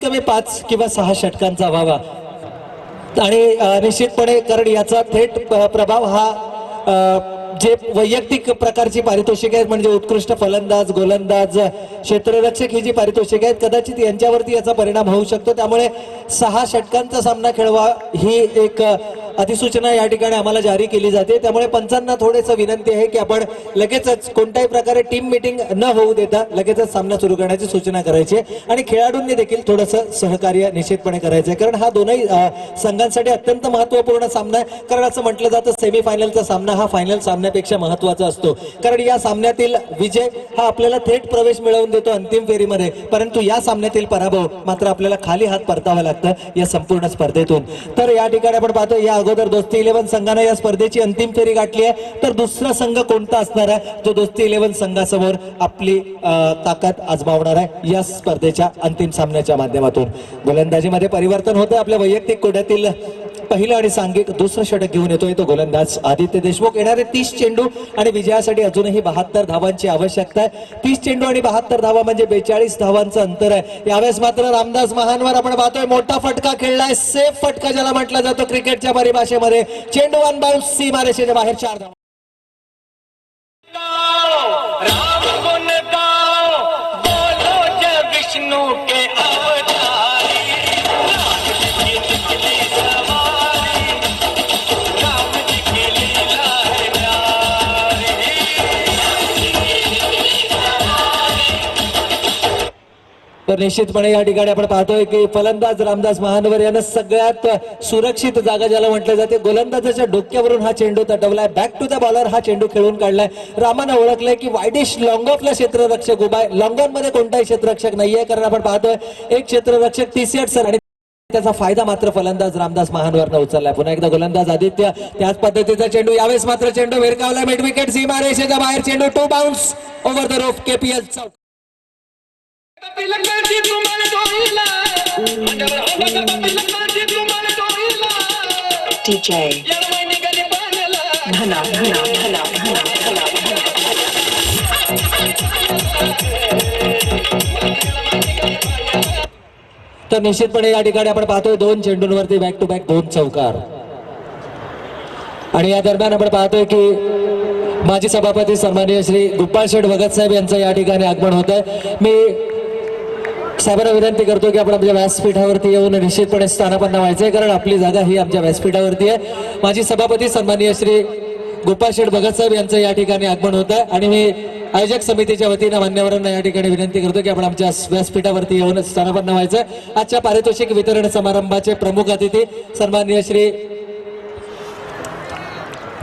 कमी 5 किंवा 6 षटकांचा व्हावा आणि निश्चितपणे कारण याचा थेट प्रभाव हा जे वैयक्तिक प्रकारची पारितोषिक आहेत म्हणजे उत्कृष्ट फलंदाज गोलंदाज क्षेत्ररक्षक ही जी पारितोषिक आहेत कदाचित यांच्यावरती याचा परिणाम होऊ शकतो। त्यामुळे 6 षटकांचा सामना खेळवा ही एक अधिसूचना या ठिकाणी आम्हाला जारी केली जाते। त्यामुळे पंचांना थोडेसे विनंती आहे की आपण लगेचच कोणत्याही प्रकारे टीम मीटिंग न होऊ देता लगेचच सामना सुरू करण्याची सूचना करायची आणि खेळाडूंनी देखील थोडंसं सहकार्य निश्चितपणे करायचं आहे कारण हा दोनही संघांसाठी अत्यंत महत्त्वपूर्ण सामना आहे। कारण असं म्हटलं जातं सेमीफायनलचा सामना हा फायनल सामन्यापेक्षा महत्त्वाचा असतो कारण या सामन्यातील विजय हा आपल्याला थेट प्रवेश मिळवून देतो अंतिम फेरीमध्ये, परंतु या सामन्यातील पराभव मात्र आपल्याला खाली हात परतावा लागतं या संपूर्ण स्पर्धेतून। तर या ठिकाणी आपण पाहतो या अगोदर दोस्ती 11 संघाने या स्पर्धेची अंतिम फेरी गाठली आहे। तर दुसरा संघ कोणता असणार आहे जो दोस्ती 11 संघासमोर आपली ताकद आजमावणार आहे या स्पर्धेच्या अंतिम सामन्याच्या माध्यमातून। गोलंदाजीमध्ये परिवर्तन होतं आपल्या वैयक्तिक कोड्यातील पहिलं आणि सांघिक दुसरं षटक घेऊन येतोय तो गोलंदाज आदित्य देशमुख। येणारे 30 चेंडू आणि विजयासाठी अजूनही 72 धावांची आवश्यकता आहे। 30 चेंडू आणि 72 धावा म्हणजे 42 धावांचं अंतर आहे। यावेळेस मात्र रामदास महानवर आपण पाहतोय मोठा फटका खेळलाय, सेफ फटका ज्याला म्हटलं जातो क्रिकेटच्या परिभाषेमध्ये। चेंडू वन बाउन्स सीमारेषेच्या बाहेर 4 धावा। तर निश्चितपणे या ठिकाणी आपण पाहतोय की फलंदाज रामदास महानवर यांना सगळ्यात सुरक्षित जागा ज्याला म्हटलं जाते गोलंदाजाच्या डोक्यावरून हा चेंडू तटवलाय। बॅक टू द बॉलर हा चेंडू खेळून काढलाय। रामानं ओळखलंय की वाईडिश लॉंग ऑफला क्षेत्ररक्षक उभा आहे, लॉंग ऑन मध्ये कोणताही क्षेत्ररक्षक नाहीये कारण आपण पाहतोय एक क्षेत्ररक्षक 30 सर आणि त्याचा फायदा मात्र फलंदाज रामदास महानवरनं उचललाय। पुन्हा एकदा गोलंदाज आदित्य त्याच पद्धतीचा चेंडू, यावेळेस मात्र चेंडू भिरकावलाय मिड विकेट सीमारेषेच्या बाहेर। चेंडू 2 bounce over the roof KPL चौक। DJ धना धना धना धना तर निश्चितपणे या ठिकाणी आपण पाहतोय 2 चेंडूंवरती बॅक टू बॅक 2 चौकार आणि या दरम्यान आपण पाहतोय की माजी सभापती सन्माननीय श्री गोपाळ शेठ भगत साहेब यांचं या ठिकाणी आगमन होत आहे। मी साहेबांना विनंती करतो की आपण आपल्या व्यासपीठावरती येऊन निश्चितपणे स्थानापन्न व्हायचंय कारण आपली जागा ही आमच्या व्यासपीठावरती आहे। माजी सभापती सन्माननीय श्री गोपाळ शेठ भगत साहेब यांचं या ठिकाणी आगमन होत आहे आणि मी आयोजक समितीच्या वतीनं मान्यवरांना या ठिकाणी विनंती करतो की आपण आमच्या व्यासपीठावरती येऊन स्थानापन्न व्हायचं। आजच्या पारितोषिक वितरण समारंभाचे प्रमुख अतिथी सन्माननीय श्री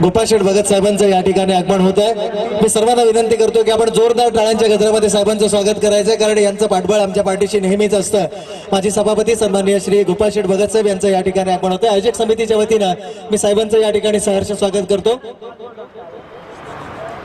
गोपाळ शेठ भगत साहेबांचं या ठिकाणी आगमन होत आहे। मी सर्वांना विनंती करतो की आपण जोरदार टाळ्यांच्या गजरामध्ये साहेबांचं स्वागत करायचं कारण यांचं पाठबळ आमच्या पाठीशी नेहमीच असतं। माजी सभापती सन्माननीय श्री गोपाळ शेठ भगत साहेब यांचं या ठिकाणी आगमन होतं। आयोजक समितीच्या वतीनं मी साहेबांचं या ठिकाणी सहर्ष स्वागत करतो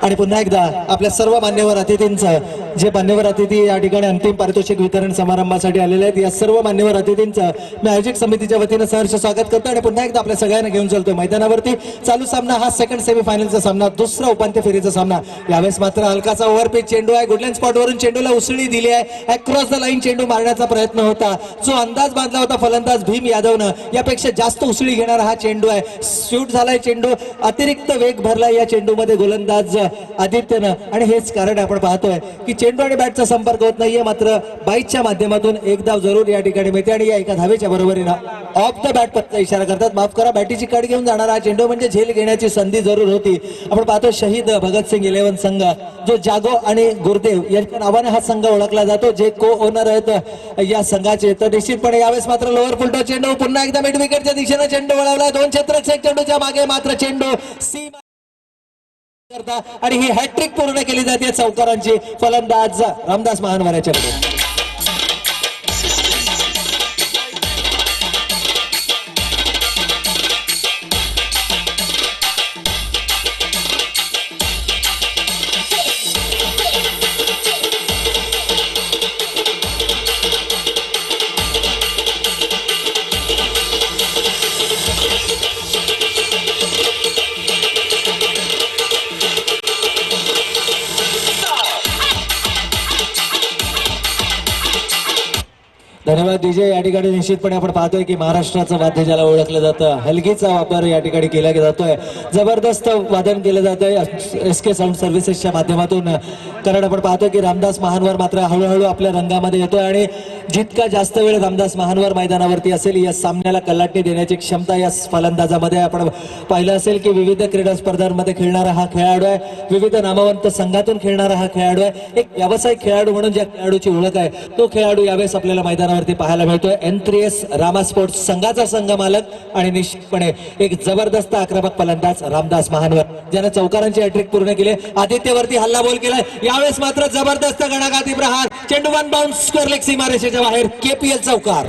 आणि पुन्हा एकदा आपल्या सर्व मान्यवर अतिथींचं जे मान्यवर अतिथी या ठिकाणी अंतिम पारितोषिक वितरण समारंभासाठी आलेले आहेत या सर्व मान्यवर अतिथींचं मी आयोजक समितीच्या वतीनं सहर्ष स्वागत करतो आणि पुन्हा एकदा आपल्या सगळ्यांना घेऊन चलतो मैदानावरती। चालू सामना हा सेकंड सेमीफायनलचा सामना, दुसरा उपांत्य फेरीचा सामना। यावेळेस मात्र हलकासा ओव्हरपिच चेंडू आहे, गुडलँड स्पॉटवरून चेंडूला उसळी दिली आहे, अक्रॉस द लाईन चेंडू मारण्याचा प्रयत्न होता। जो अंदाज बांधला होता फलंदाज भीम यादवनं यापेक्षा जास्त उसळी घेणारा हा चेंडू आहे। शूट झालाय चेंडू, अतिरिक्त वेग भरलाय या चेंडूमध्ये गोलंदाज आदित्यनं आणि हेच कारण आपण पाहतोय की चेंडू आणि बॅटचा संपर्क होत नाहीये मात्र बाईकच्या माध्यमातून एक धाव जरूर या ठिकाणी मिळते आणि या एका धावेच्या बरोबरीनं ऑफ द बॅट पत्ता इशारा करतात। माफ करा, बॅटीची कड घेऊन जाणारा हा चेंडू म्हणजे झेल घेण्याची संधी जरूर होती। आपण पाहतो शहीद भगतसिंग 11 संघ जो जागो आणि गुरुदेव यांच्या नावाने हा संघ ओळखला जातो जे को ओनर आहेत या संघाचे। तर निश्चितपणे यावेळेस मात्र लोअर फुलटो चेंडू पुन्हा एकदा मिड विकेटच्या दिशेने चेंडू वळवला। 2 क्षेत्ररक्षक चेंडूच्या मागे मात्र चेंडू सी आणि ही हॅट्रिक पूर्ण केली जाते चौकारांची फलंदाज रामदास महानवर याच्याकडे। धन्यवाद डीजे. या ठिकाणी निश्चितपणे आपण पाहतोय की महाराष्ट्राचं वाद्य ज्याला ओळखलं जातं, हलगीचा वापर या ठिकाणी केला जातोय. जबरदस्त वादन केलं जातंय SK साऊंड सर्व्हिसेसच्या माध्यमातून. कारण आपण पाहतोय की रामदास महानवर मात्र हळूहळू आपल्या रंगामध्ये येतोय आणि जितका जास्त वेळ रामदास महानवर मैदानावरती असेल या सामन्याला कलाटणी देण्याची क्षमता या फलंदाजामध्ये. आपण पाहिलं असेल की विविध क्रीडा स्पर्धांमध्ये खेळणारा हा खेळाडू आहे, विविध नामवंत संघातून खेळणारा हा खेळाडू आहे. एक व्यावसायिक खेळाडू म्हणून ज्या खेळाडूची ओळख आहे तो खेळाडू यावेळेस आपल्याला मैदानावरती पाहायला मिळतोय. N3S रामा स्पोर्ट्स संघाचा संघ मालक आणि निश्चितपणे एक जबरदस्त आक्रमक फलंदाज रामदास महानवर ज्याने चौकारांची हॅट्रिक पूर्ण केली. आदित्यवरती हल्ला बोल केलाय यावेळेस मात्र जबरदस्त गणाघाती प्रहार. चेंडू वन बाउन्स स्क्वेअर लेग सीमारेषेच्या बाहेर. KPL चौकार.